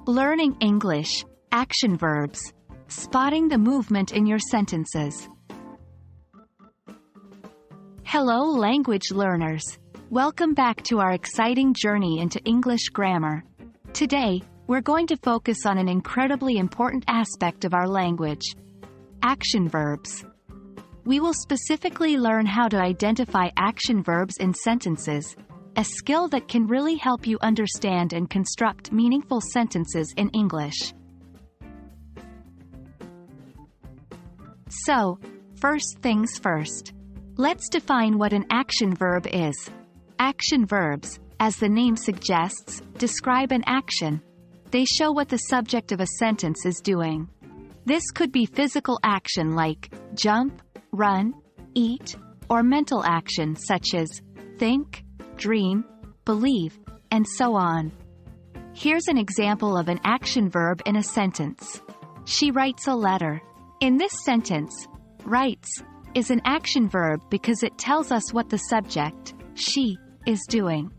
Learning English, action verbs. Spotting the movement in your sentences. Hello language learners. Welcome back to our exciting journey into English grammar. Today, we're going to focus on an incredibly important aspect of our language. Action verbs. We will specifically learn how to identify action verbs in sentences, a skill that can really help you understand and construct meaningful sentences in English. So, first things first. Let's define what an action verb is. Action verbs, as the name suggests, describe an action. They show what the subject of a sentence is doing. This could be physical action like jump, run, eat, or mental action such as think, dream, believe, and so on. Here's an example of an action verb in a sentence. She writes a letter. In this sentence, writes is an action verb because it tells us what the subject, she, is doing.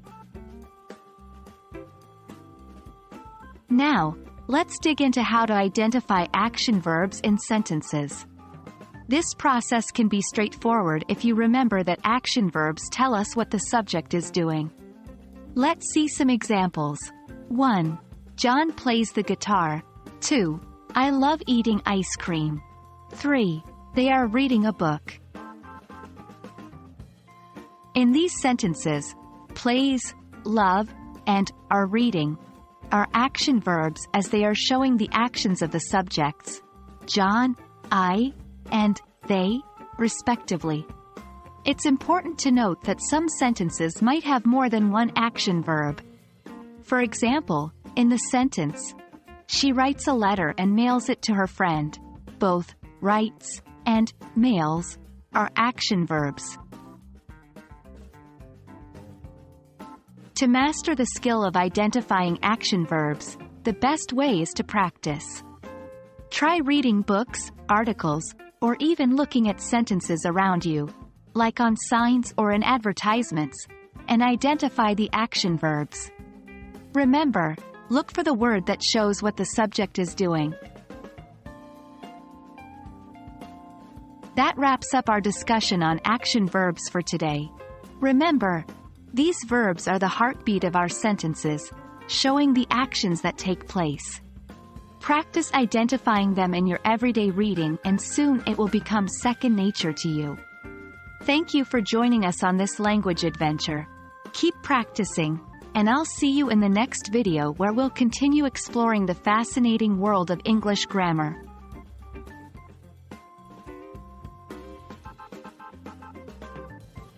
Now, let's dig into how to identify action verbs in sentences. This process can be straightforward if you remember that action verbs tell us what the subject is doing. Let's see some examples. 1. John plays the guitar. 2. I love eating ice cream. 3. They are reading a book. In these sentences, plays, love, and are reading are action verbs as they are showing the actions of the subjects, John, I, and they, respectively. It's important to note that some sentences might have more than one action verb. For example, in the sentence, she writes a letter and mails it to her friend. Both writes and mails are action verbs. To master the skill of identifying action verbs, the best way is to practice. Try reading books, articles, or even looking at sentences around you, like on signs or in advertisements, and identify the action verbs. Remember, look for the word that shows what the subject is doing. That wraps up our discussion on action verbs for today. Remember, these verbs are the heartbeat of our sentences, showing the actions that take place. Practice identifying them in your everyday reading and soon it will become second nature to you. Thank you for joining us on this language adventure. Keep practicing, and I'll see you in the next video where we'll continue exploring the fascinating world of English grammar.